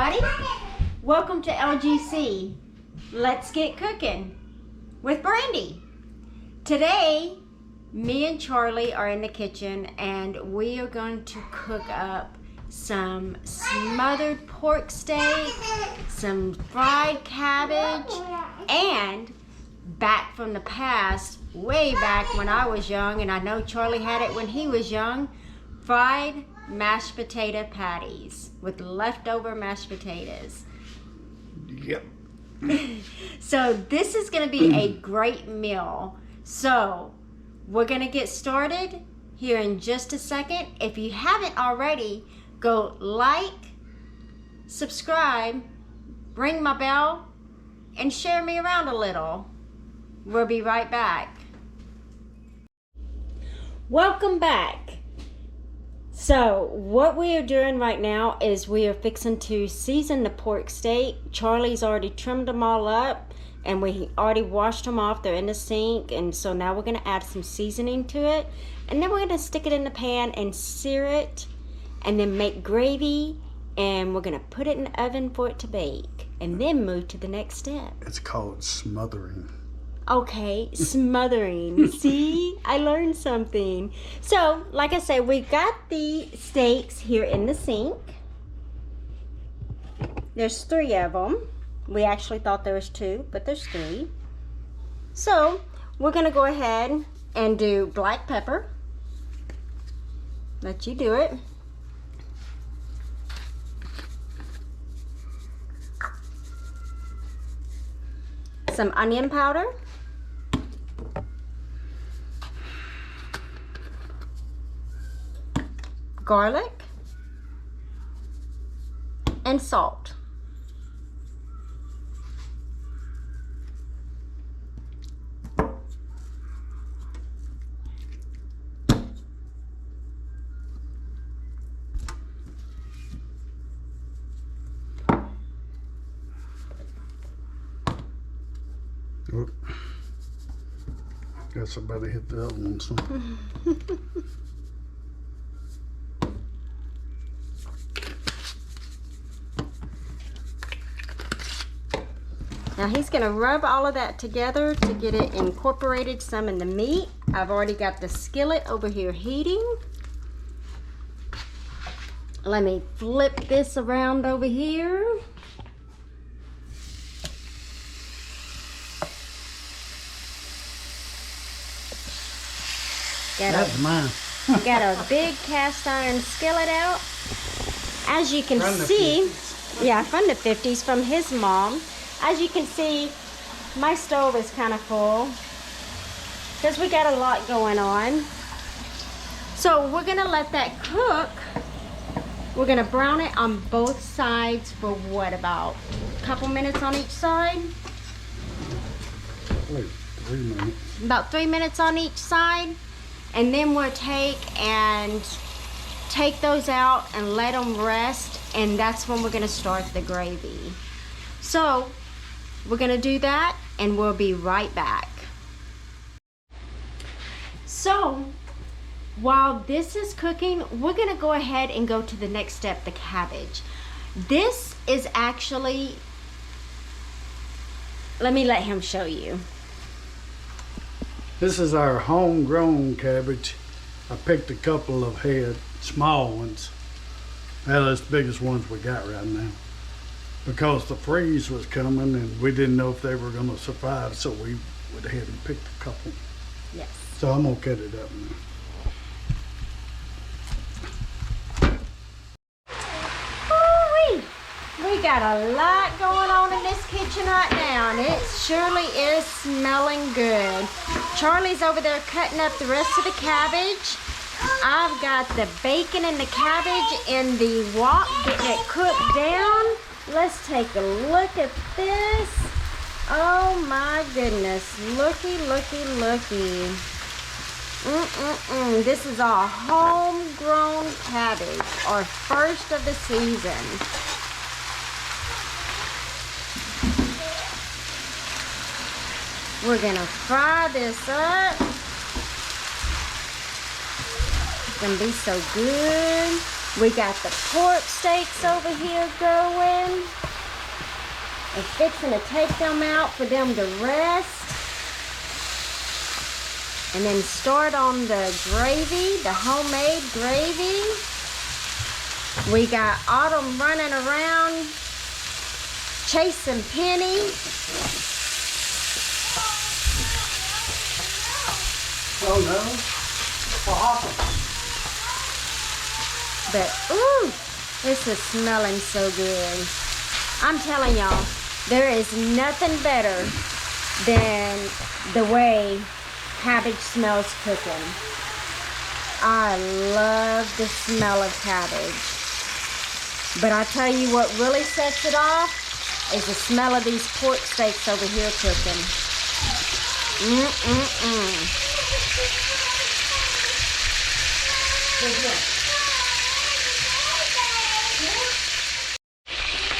everybody. Welcome to LGC. Let's get cooking with Brandy. Today, me and Charlie are in the kitchen and we are going to cook up some smothered pork steak, some fried cabbage, and back from the past, way back when I was young, and I know Charlie had it when he was young, fried mashed potato patties with leftover mashed potatoes. Yep. So this is going to be a great meal. So we're going to get started here in just a second. If you haven't already, go like, subscribe, ring my bell, and share me around a little. We'll be right back. Welcome back. So what we are doing right now is we are fixing to season the pork steak. Charlie's already trimmed them all up and we already washed them off. They're in the sink, and so now we're going to add some seasoning to it, and then we're going to stick it in the pan and sear it, and then make gravy, and we're going to put it in the oven for it to bake, and then move to the next step. It's called smothering. Okay, smothering. See, I learned something. So, like I said, we got the steaks here in the sink. There's 3 of them. We actually thought there was 2, but there's 3. So, we're gonna go ahead and do black pepper. Let you do it. Some onion powder. Garlic and salt. Oop. Guess I better hit the other one soon. Now he's going to rub all of that together to get it incorporated some in the meat. I've already got the skillet over here heating. Let me flip this around over here. That's mine. Got a big cast iron skillet out. As you can see, yeah, from the 50s, from his mom. As you can see, my stove is kind of full because we got a lot going on. So we're gonna let that cook. We're gonna brown it on both sides for what, about a couple minutes on each side? Wait, 3 minutes. About 3 minutes on each side. And then we'll take those out and let them rest, and that's when we're gonna start the gravy. So we're gonna do that and we'll be right back. So while this is cooking, we're gonna go ahead and go to the next step, the cabbage. This is actually, let me let him show you. This is our homegrown cabbage. I picked a couple of head, small ones. That's the biggest ones we got right now, because the freeze was coming and we didn't know if they were going to survive, so we went ahead and picked a couple. Yes. So I'm going to cut it up now. Ooh-wee. We got a lot going on in this kitchen right now, and it surely is smelling good. Charlie's over there cutting up the rest of the cabbage. I've got the bacon and the cabbage in the wok, getting it cooked down. Let's take a look at this. Oh my goodness. Looky, looky, looky. This is our homegrown cabbage, our first of the season. We're gonna fry this up. It's gonna be so good. We got the pork steaks over here going. And fixing to take them out for them to rest. And then start on the gravy, the homemade gravy. We got Autumn running around chasing Penny. Oh no, what happened? But ooh, this is smelling so good. I'm telling y'all, there is nothing better than the way cabbage smells cooking. I love the smell of cabbage. But I tell you what really sets it off is the smell of these pork steaks over here cooking.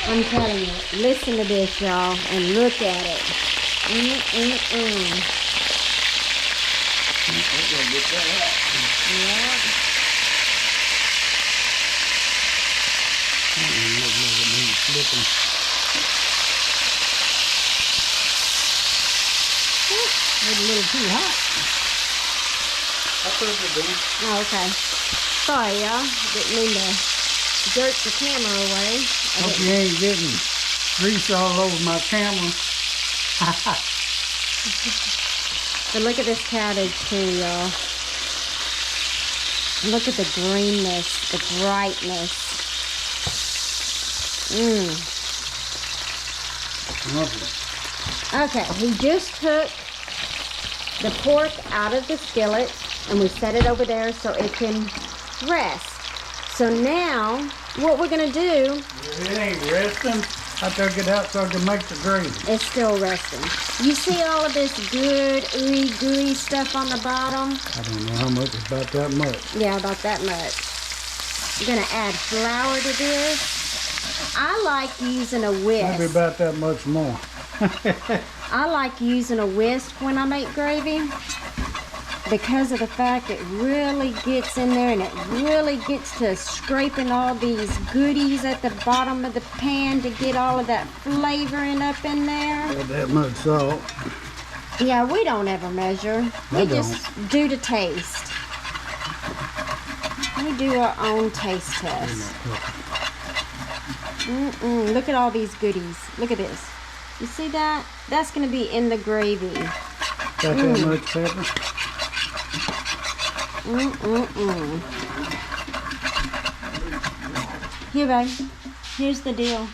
I'm telling you, listen to this, y'all, and look at it. Yeah. It's a little too hot. I put it down. Oh, okay. Sorry, y'all. Didn't mean to jerk the camera away. Hope you ain't getting grease all over my camera. But look at this cabbage too, y'all. Look at the greenness, the brightness. Okay, we just took the pork out of the skillet and we set it over there so it can rest. So now, what we're gonna do... It ain't resting. I took it out so I can make the gravy. It's still resting. You see all of this good, ooey gooey stuff on the bottom? I don't know how much, about that much. Yeah, about that much. I'm gonna add flour to this. I like using a whisk. Maybe about that much more. I like using a whisk when I make gravy because of the fact it really gets in there and it really gets to scraping all these goodies at the bottom of the pan to get all of that flavoring up in there. Got that much salt. Yeah, we don't ever measure. We just do the taste. We do our own taste test. Look at all these goodies. Look at this. You see that? That's going to be in the gravy. Got that much pepper? Here, babe. Here's the deal.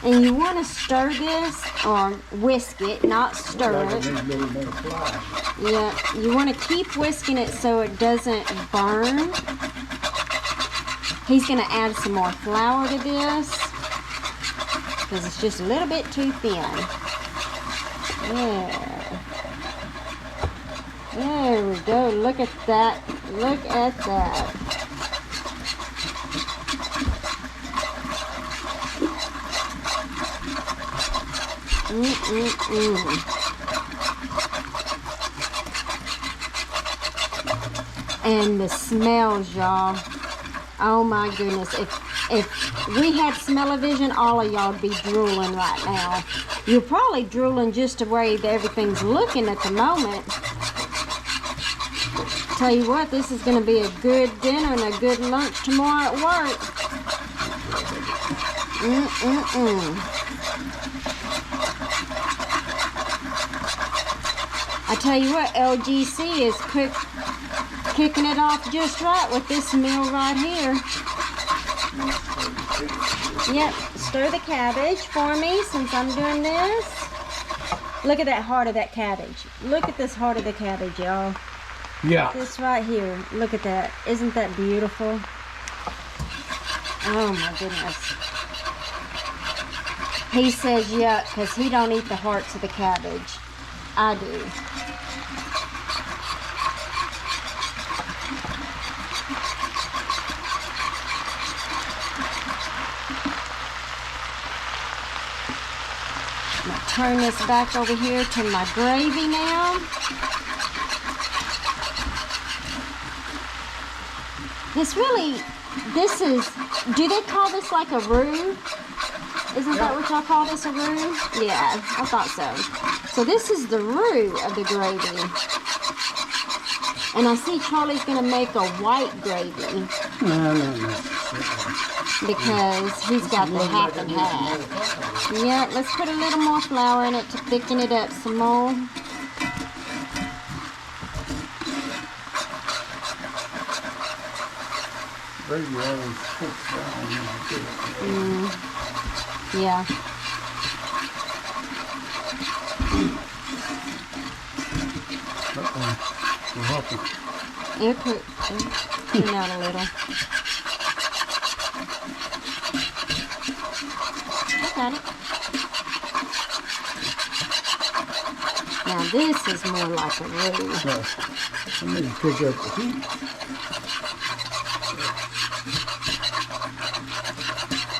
And you want to stir this, or whisk it, not stir it. Yeah, you want to keep whisking it so it doesn't burn. He's going to add some more flour to this because it's just a little bit too thin. Yeah. There we go. Look at that. Look at that. And the smells, y'all. Oh my goodness. If we had smell-o-vision, all of y'all would be drooling right now. You're probably drooling just the way that everything's looking at the moment. Tell you what, this is going to be a good dinner and a good lunch tomorrow at work. I tell you what, LGC is kicking it off just right with this meal right here. Yep, stir the cabbage for me since I'm doing this. Look at that heart of that cabbage. Look at this heart of the cabbage, y'all. Yeah. This right here. Look at that. Isn't that beautiful? Oh my goodness. He says yuck because he don't eat the hearts of the cabbage. I do. I'm gonna turn this back over here to my gravy now. This really, this is, do they call this like a roux? Isn't that what y'all call this, a roux? Yeah, I thought so. So this is the roux of the gravy. And I see Charlie's gonna make a white gravy. No. Because he's got the half and half. Yeah, let's put a little more flour in it to thicken it up some more. Gravy always cooks down, you know, too. Yeah. We're helping. It'll put it out a little. Got it. Now this is more like a roux. So, I need to pick up the heat.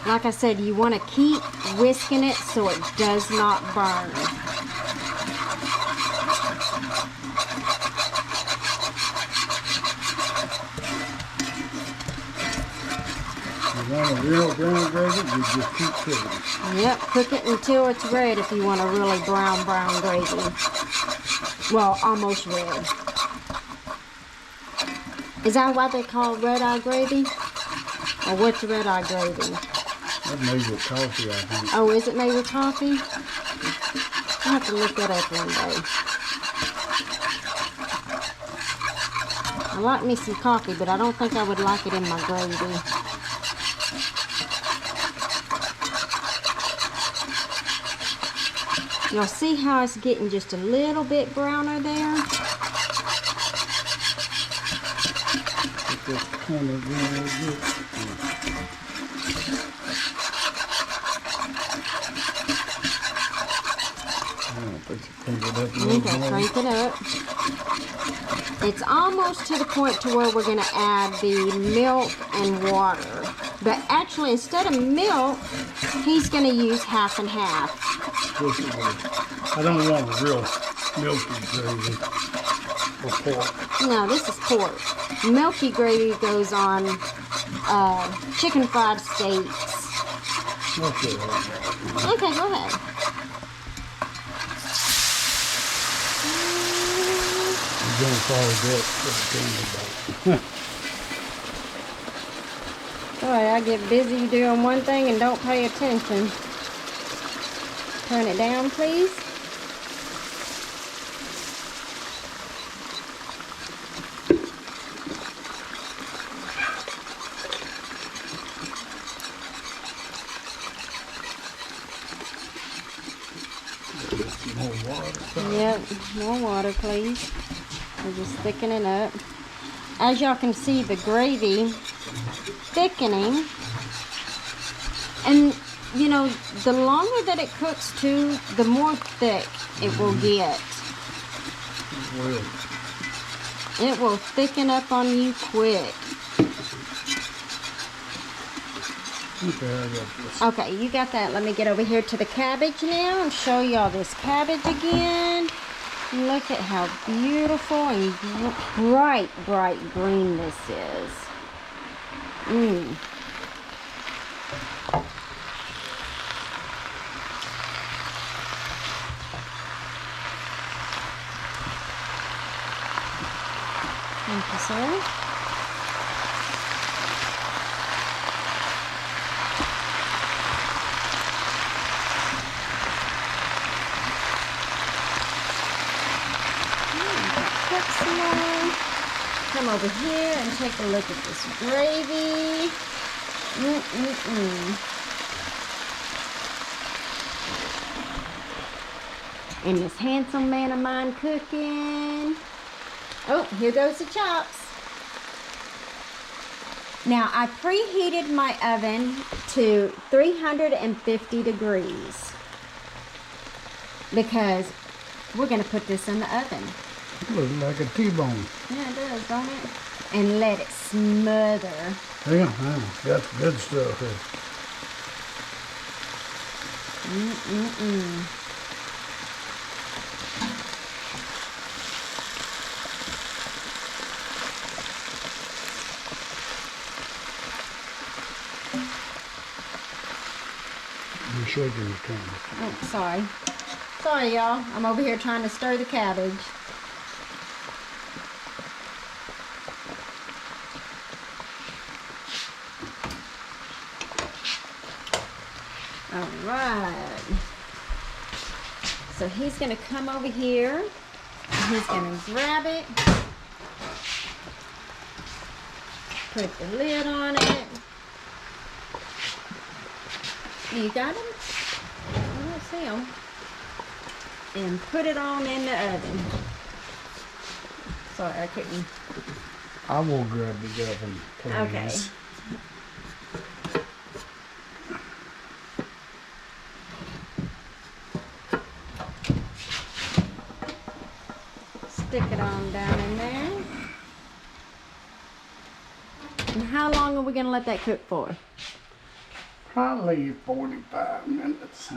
Like I said, you want to keep whisking it so it does not burn. You want a real brown gravy, you just keep cooking it. Yep, cook it until it's red if you want a really brown gravy. Well, almost red. Is that why they call it red-eye gravy? Or what's red-eye gravy? That's made with coffee, I think. Oh, is it made with coffee? I'll have to look that up one day. I like me some coffee, but I don't think I would like it in my gravy. Y'all see how it's getting just a little bit browner there? Get this kind of real good. Okay, crank it up. It's almost to the point to where we're going to add the milk and water. But actually, instead of milk, he's going to use half and half. I don't want a real milky gravy for pork. No, this is pork. Milky gravy goes on chicken fried steaks. Okay. Okay, go ahead. You're going to follow that. Boy, I get busy doing one thing and don't pay attention. Turn it down, please. More water. Yep, more water, please. We're just thickening up. As y'all can see, the gravy thickening. And, you know, the longer that it cooks, too, the more thick it will get. It will thicken up on you quick. Okay, I got this. Okay, you got that. Let me get over here to the cabbage now and show y'all this cabbage again. Look at how beautiful and bright green this is. Thank you, sir. Come over here and take a look at this gravy. And this handsome man of mine cooking. Oh, here goes the chops. Now, I preheated my oven to 350 degrees because we're going to put this in the oven. Looks like a T-bone. Yeah, it does, don't it? And let it smother. Yeah, that's good stuff here. sugar is coming. Oh, sorry. Sorry, y'all. I'm over here trying to stir the cabbage. All right. So he's going to come over here. And he's going to grab it. Put the lid on it. You got him? I don't see him. And put it on in the oven. Sorry, I couldn't. I will grab the oven, please. Okay. Stick it on down in there. And how long are we going to let that cook for? Probably 45 minutes.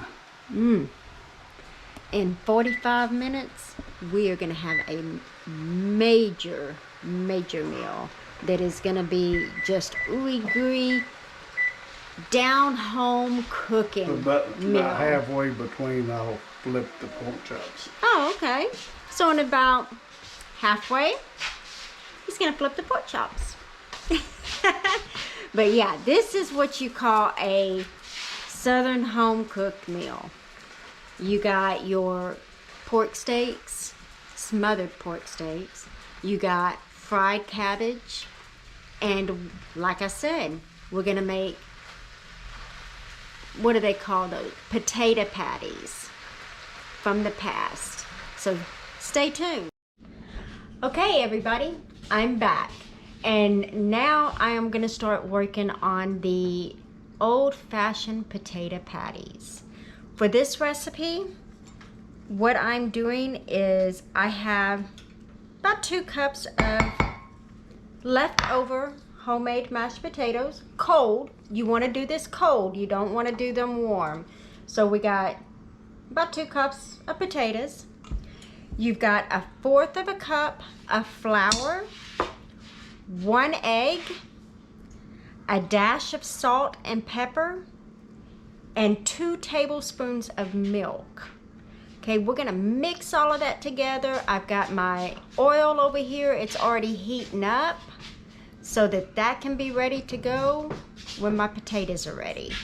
In 45 minutes, we are going to have a major meal that is going to be just ooey gooey, down home cooking About meal. halfway between, I'll flip the pork chops. Oh, okay. So in about halfway, he's going to flip the pork chops. But yeah, this is what you call a Southern home cooked meal. You got your pork steaks, smothered pork steaks. You got fried cabbage. And like I said, we're going to make, what do they call those? Potato patties from the past. So stay tuned. Okay, everybody, I'm back. And now I am going to start working on the old-fashioned potato patties. For this recipe, what I'm doing is I have about 2 cups of leftover homemade mashed potatoes, cold. You want to do this cold. You don't want to do them warm. So we got about 2 cups of potatoes. You've got 1/4 cup of flour, 1 egg, a dash of salt and pepper, and 2 tablespoons of milk. Okay, we're gonna mix all of that together. I've got my oil over here. It's already heating up so that can be ready to go when my potatoes are ready.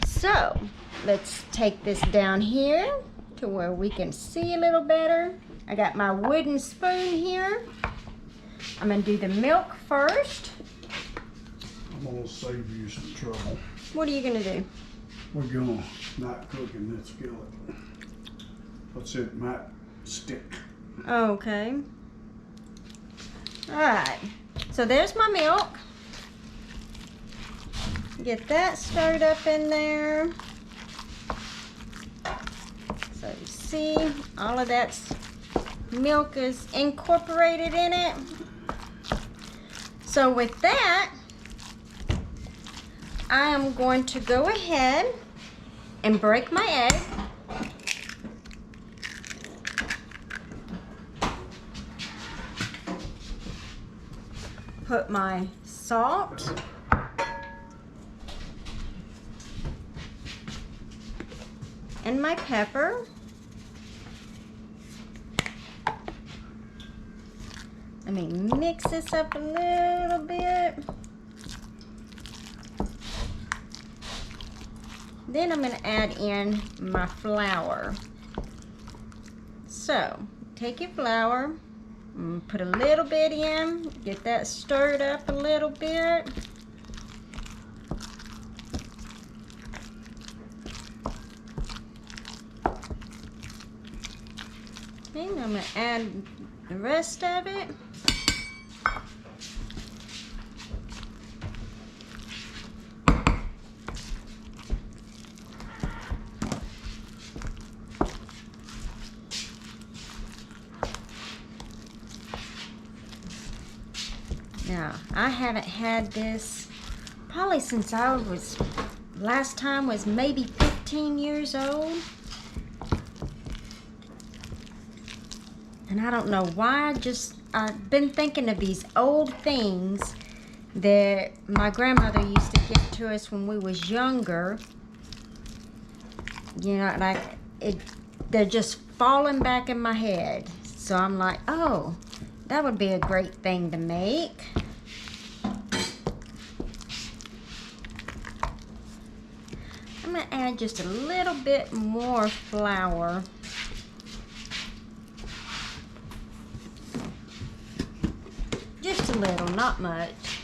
So let's take this down here to where we can see a little better. I got my wooden spoon here. I'm gonna do the milk first. I'm gonna save you some trouble. What are you gonna do? We're gonna not cook in this skillet. What's it might stick. Okay. All right. So there's my milk. Get that stirred up in there. So you see, all of that milk is incorporated in it. So with that, I am going to go ahead and break my egg. Put my salt. And my pepper. Let me mix this up a little bit. Then I'm going to add in my flour. So, take your flour, put a little bit in, get that stirred up a little bit. Okay, I'm going to add the rest of it. Now, I haven't had this probably since last time was maybe 15 years old. And I don't know why, I've been thinking of these old things that my grandmother used to give to us when we was younger. You know, like they're just falling back in my head. So I'm like, oh, that would be a great thing to make. I'm gonna add just a little bit more flour. Just a little, not much.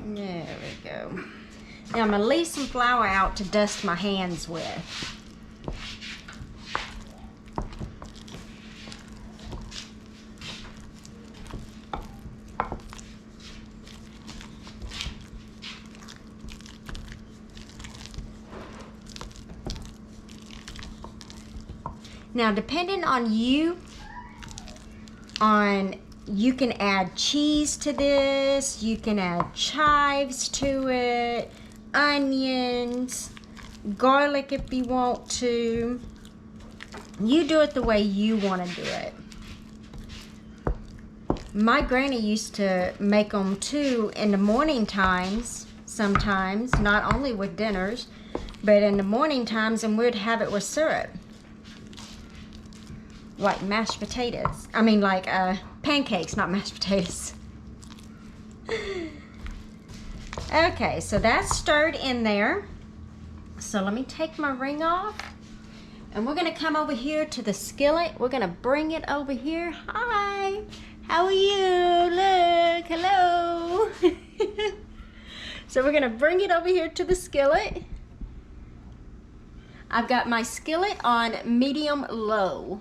There we go. Now I'm gonna leave some flour out to dust my hands with. Now, depending on you can add cheese to this, you can add chives to it, onions, garlic if you want to. You do it the way you want to do it. My granny used to make them too in the morning times, sometimes, not only with dinners, but in the morning times, and we'd have it with syrup. Like mashed potatoes. I mean, like pancakes, not mashed potatoes. Okay, so that's stirred in there. So let me take my ring off. And we're gonna come over here to the skillet. We're gonna bring it over here. Hi, how are you? Look, hello. So we're gonna bring it over here to the skillet. I've got my skillet on medium low.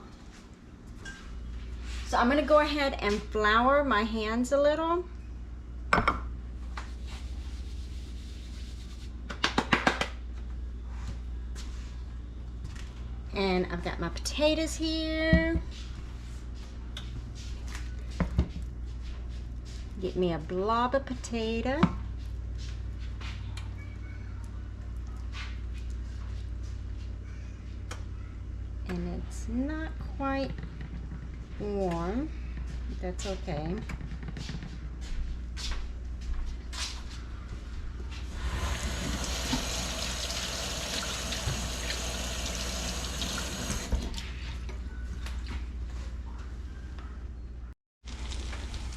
So I'm gonna go ahead and flour my hands a little. And I've got my potatoes here. Get me a blob of potato. And it's not quite warm, but that's okay.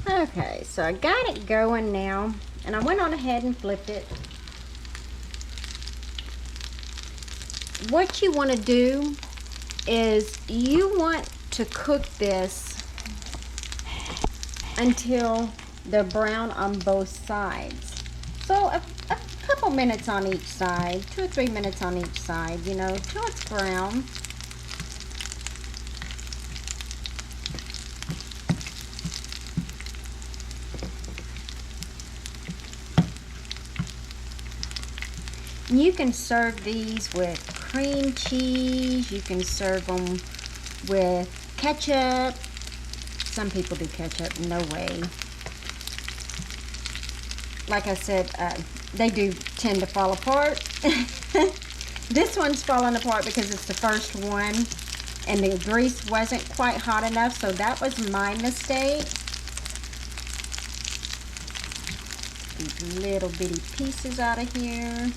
Okay, so I got it going now, and I went on ahead and flipped it. What you want to do is you want to cook this until they're brown on both sides. So a couple minutes on each side, 2 or 3 minutes on each side, you know, till it's brown. You can serve these with cream cheese. You can serve them with ketchup. Some people do ketchup. No way. Like I said, they do tend to fall apart. This one's falling apart because it's the first one and the grease wasn't quite hot enough, so that was my mistake. These little bitty pieces out of here.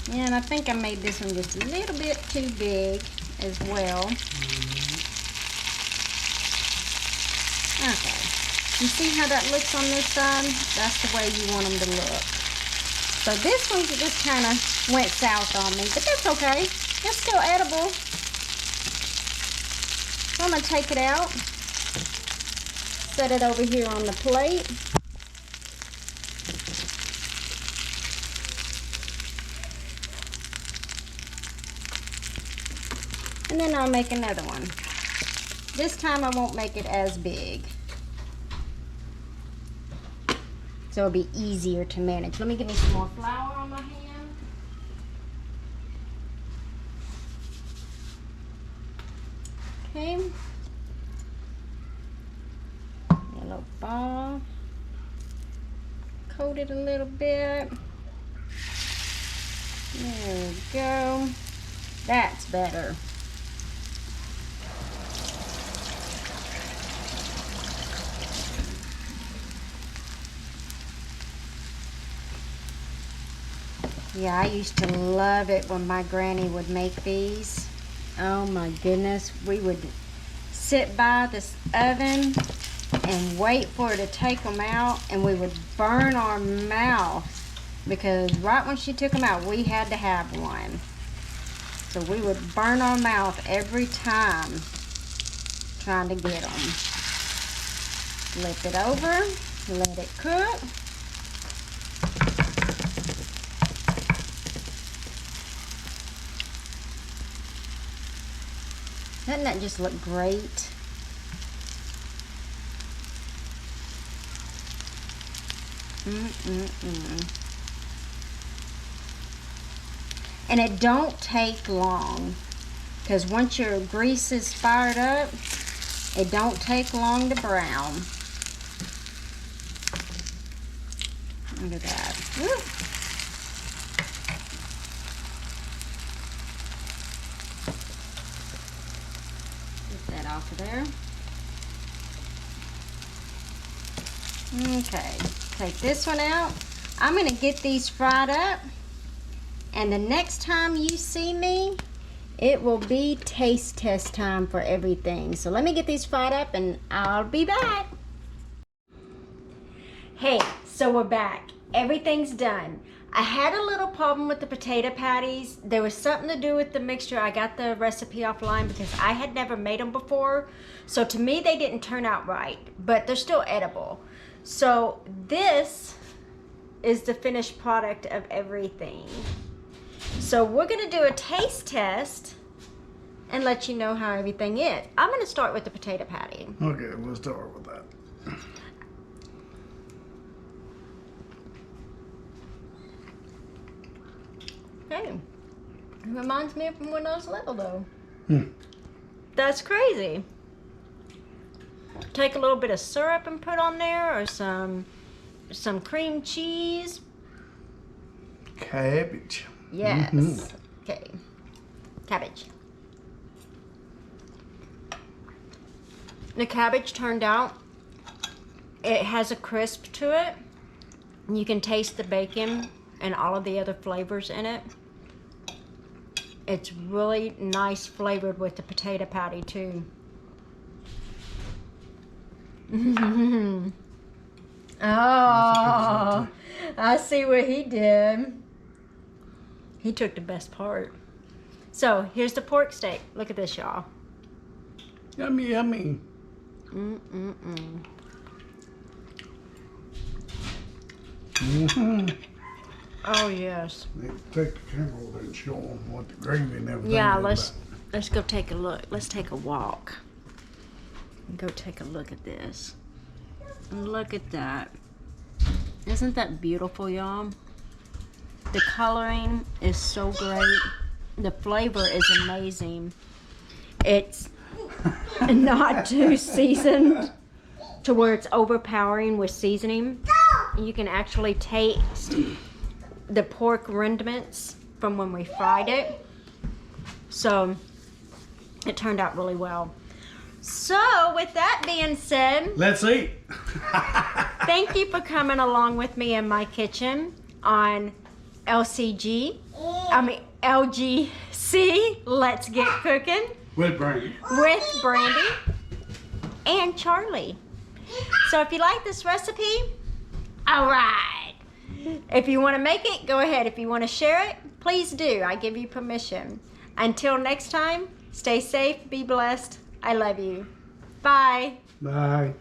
And I think I made this one just a little bit too big as well. Okay. You see how that looks on this side? That's the way you want them to look. So this one just kind of went south on me, but that's okay. It's still edible. So I'm going to take it out. Set it over here on the plate. And then I'll make another one. This time I won't make it as big. So it'll be easier to manage. Let me get me some more flour on my hand. Okay. Yellow ball. Coat it a little bit. There we go. That's better. Yeah, I used to love it when my granny would make these. Oh my goodness, we would sit by this oven and wait for her to take them out, and we would burn our mouth because right when she took them out, we had to have one. So we would burn our mouth every time trying to get them. Flip it over, let it cook. Doesn't that just look great? And it don't take long, because once your grease is fired up, it don't take long to brown. Look at that. Woo. Get that off of there. Okay, take this one out. I'm gonna get these fried up, and the next time you see me, it will be taste test time for everything. So let me get these fried up and I'll be back. Hey, so we're back. Everything's done. I had a little problem with the potato patties. There was something to do with the mixture. I got the recipe offline because I had never made them before. So to me, they didn't turn out right, but they're still edible. So this is the finished product of everything. So we're gonna do a taste test and let you know how everything is. I'm gonna start with the potato patty. Okay, we'll start with that. Hey, it reminds me of when I was little though. Hmm. That's crazy. Take a little bit of syrup and put on there, or some cream cheese. Cabbage. Yes. Mm-hmm. Okay. Cabbage. The cabbage turned out, it has a crisp to it. You can taste the bacon and all of the other flavors in it. It's really nice flavored with the potato patty too. Oh, I see what he did. He took the best part. So here's the pork steak. Look at this, y'all. Yummy, yummy. Mm-mm-mm. Mm-hmm. Oh yes. Take the camera over and show them what the gravy and everything Yeah, is let's go take a look. Let's take a walk. And go take a look at this. And look at that. Isn't that beautiful, y'all? The coloring is so great. The flavor is amazing. It's not too seasoned to where it's overpowering with seasoning. You can actually taste the pork remnants from when we fried it. So it turned out really well. So with that being said, Let's eat. thank you for coming along with me in my kitchen on LGC, Let's Get Cooking With Brandy. with Brandy and Charlie. So if you like this recipe, all right. If you want to make it, go ahead. If you want to share it, please do. I give you permission. Until next time, stay safe, be blessed. I love you. Bye. Bye.